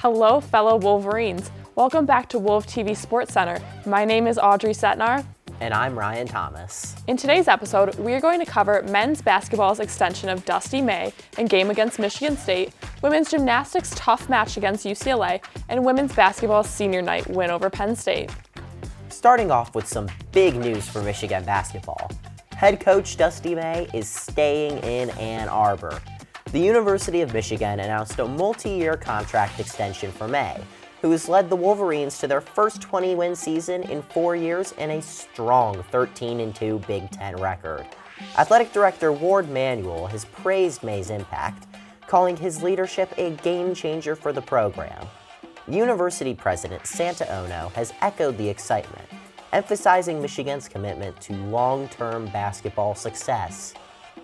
Hello, fellow Wolverines. Welcome back to WOLV TV SportsCenter. My name is Audrey Setnar. And I'm Ryan Thomas. In today's episode, we are going to cover men's basketball's extension of Dusty May and game against Michigan State, women's gymnastics' tough match against UCLA, and women's basketball's senior night win over Penn State. Starting off with some big news for Michigan basketball. Head coach Dusty May is staying in Ann Arbor. The University of Michigan announced a multi-year contract extension for May, who has led the Wolverines to their first 20-win season in 4 years and a strong 13-2 Big Ten record. Athletic Director Ward Manuel has praised May's impact, calling his leadership a game-changer for the program. University President Santa Ono has echoed the excitement, emphasizing Michigan's commitment to long-term basketball success.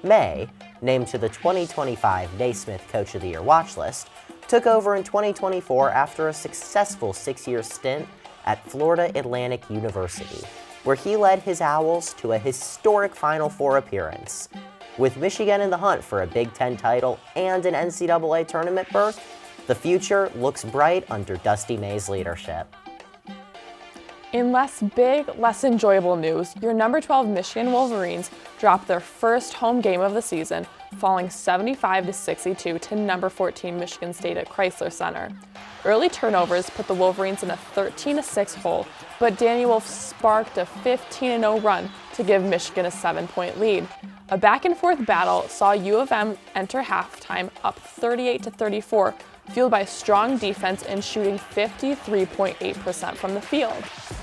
May, named to the 2025 Naismith Coach of the Year watch list, took over in 2024 after a successful 6-year stint at Florida Atlantic University, where he led his Owls to a historic Final Four appearance. With Michigan in the hunt for a Big Ten title and an NCAA tournament berth, the future looks bright under Dusty May's leadership. In less big, less enjoyable news, your number 12 Michigan Wolverines dropped their first home game of the season, falling 75-62 to number 14 Michigan State at Chrysler Center. Early turnovers put the Wolverines in a 13-6 hole, but Danny Wolf sparked a 15-0 run to give Michigan a 7-point lead. A back-and-forth battle saw U of M enter halftime up 38-34, fueled by strong defense and shooting 53.8% from the field.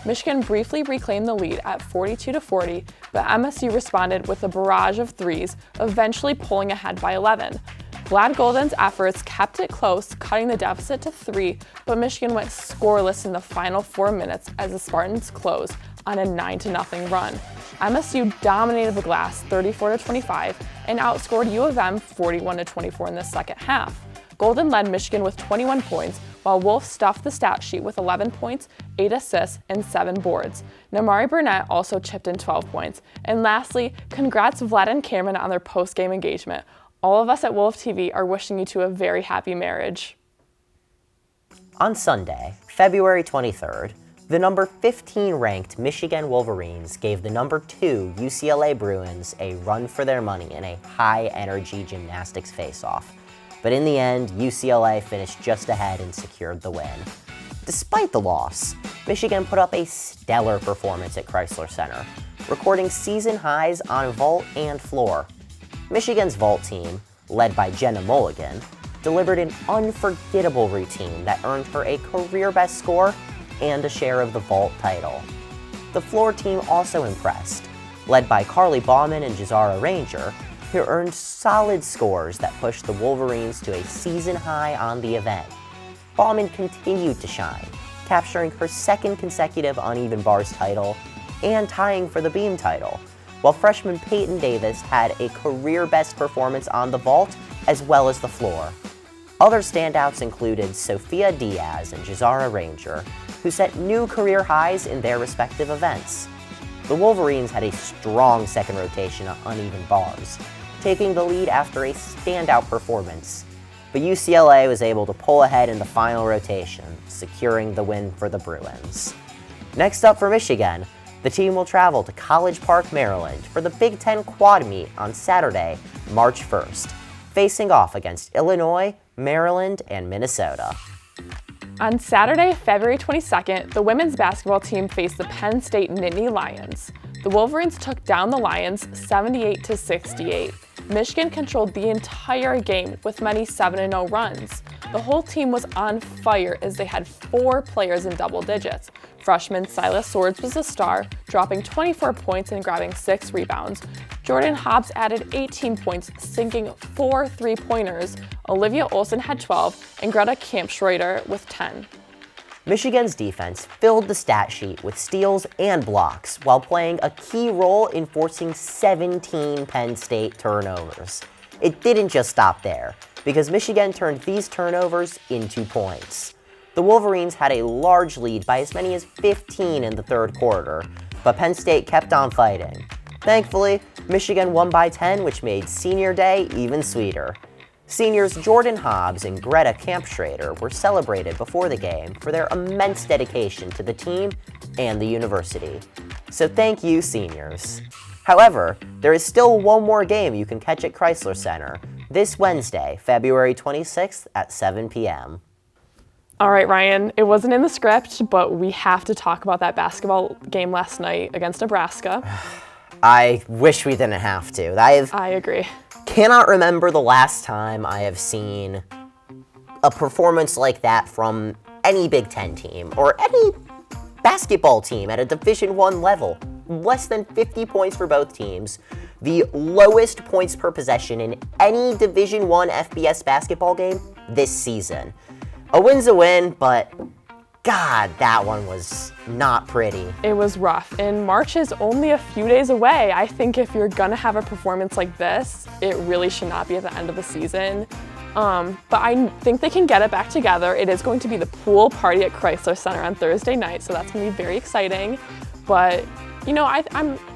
Michigan briefly reclaimed the lead at 42-40, but MSU responded with a barrage of threes, eventually pulling ahead by 11. Vlad Golden's efforts kept it close, cutting the deficit to 3, but Michigan went scoreless in the final 4 minutes as the Spartans closed on a 9-0 run. MSU dominated the glass 34-25 and outscored U of M 41-24 in the second half. Golden led Michigan with 21 points, while Wolf stuffed the stat sheet with 11 points, 8 assists, and 7 boards. Namari Burnett also chipped in 12 points. And lastly, congrats Vlad and Cameron on their post-game engagement. All of us at WOLV TV are wishing you two a very happy marriage. On Sunday, February 23rd, the number 15 ranked Michigan Wolverines gave the number 2 UCLA Bruins a run for their money in a high-energy gymnastics face-off. But in the end, UCLA finished just ahead and secured the win. Despite the loss, Michigan put up a stellar performance at Chrysler Center, recording season highs on vault and floor. Michigan's vault team, led by Jenna Mulligan, delivered an unforgettable routine that earned her a career-best score and a share of the vault title. The floor team also impressed, led by Carly Bauman and Jazara Ranger, who earned solid scores that pushed the Wolverines to a season high on the event. Bauman continued to shine, capturing her second consecutive uneven bars title and tying for the beam title, while freshman Peyton Davis had a career-best performance on the vault as well as the floor. Other standouts included Sophia Diaz and Jazara Ranger, who set new career highs in their respective events. The Wolverines had a strong second rotation on uneven bars, taking the lead after a standout performance, but UCLA was able to pull ahead in the final rotation, securing the win for the Bruins. Next up for Michigan, the team will travel to College Park, Maryland for the Big Ten Quad Meet on Saturday, March 1st, facing off against Illinois, Maryland, and Minnesota. On Saturday, February 22nd, the women's basketball team faced the Penn State Nittany Lions. The Wolverines took down the Lions 78-68. Michigan controlled the entire game with many 7-0 runs. The whole team was on fire as they had 4 players in double digits. Freshman Silas Swords was the star, dropping 24 points and grabbing 6 rebounds. Jordan Hobbs added 18 points, sinking 4 3-pointers. Olivia Olson had 12, and Greta Kampschreuder with 10. Michigan's defense filled the stat sheet with steals and blocks while playing a key role in forcing 17 Penn State turnovers. It didn't just stop there, because Michigan turned these turnovers into points. The Wolverines had a large lead by as many as 15 in the third quarter, but Penn State kept on fighting. Thankfully, Michigan won by 10, which made senior day even sweeter. Seniors Jordan Hobbs and Greta Kampschrader were celebrated before the game for their immense dedication to the team and the university. So thank you, seniors. However, there is still one more game you can catch at Chrysler Center this Wednesday, February 26th at 7 p.m. All right, Ryan, it wasn't in the script, but we have to talk about that basketball game last night against Nebraska. I wish we didn't have to. I agree. Cannot remember the last time I have seen a performance like that from any Big Ten team or any basketball team at a Division I level. Less than 50 points for both teams. The lowest points per possession in any Division I FBS basketball game this season. A win's a win, but God, that one was not pretty. It was rough, and March is only a few days away. I think if you're gonna have a performance like this, it really should not be at the end of the season. But I think they can get it back together. It is going to be the pool party at Chrysler Center on Thursday night, so that's gonna be very exciting. But you know, I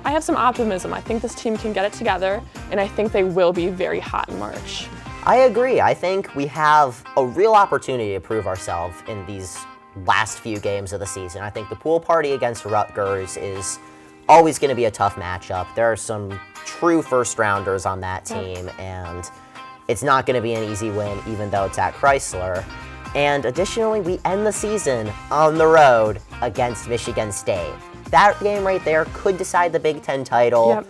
have some optimism. I think this team can get it together, and I think they will be very hot in March. I agree. I think we have a real opportunity to prove ourselves in these last few games of the season. I think the pool party against Rutgers is always going to be a tough matchup. There are some true first-rounders on that team, and it's not going to be an easy win, even though it's at Chrysler. And additionally, we end the season on the road against Michigan State. That game right there could decide the Big Ten title,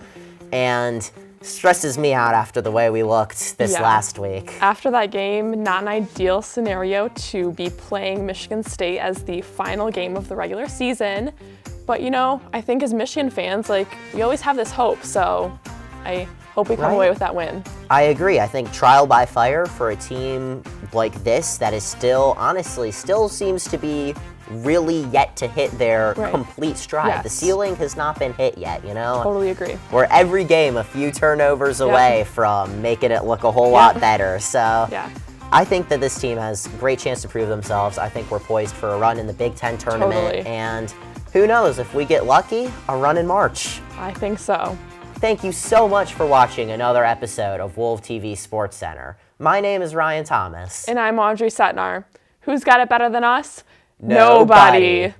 and stresses me out after the way we looked this last week. After that game, not an ideal scenario to be playing Michigan State as the final game of the regular season. But you know, I think as Michigan fans, we always have this hope, so I hope we come away with that win. I agree. I think trial by fire for a team like this that is still seems to be really yet to hit their complete stride. Yes. The ceiling has not been hit yet, you know? Totally agree. We're every game a few turnovers away from making it look a whole lot better. So I think that this team has a great chance to prove themselves. I think we're poised for a run in the Big Ten tournament. And who knows, if we get lucky, a run in March. I think so. Thank you so much for watching another episode of WOLV TV SportsCenter. My name is Ryan Thomas. And I'm Audrey Setnar. Who's got it better than us? Nobody.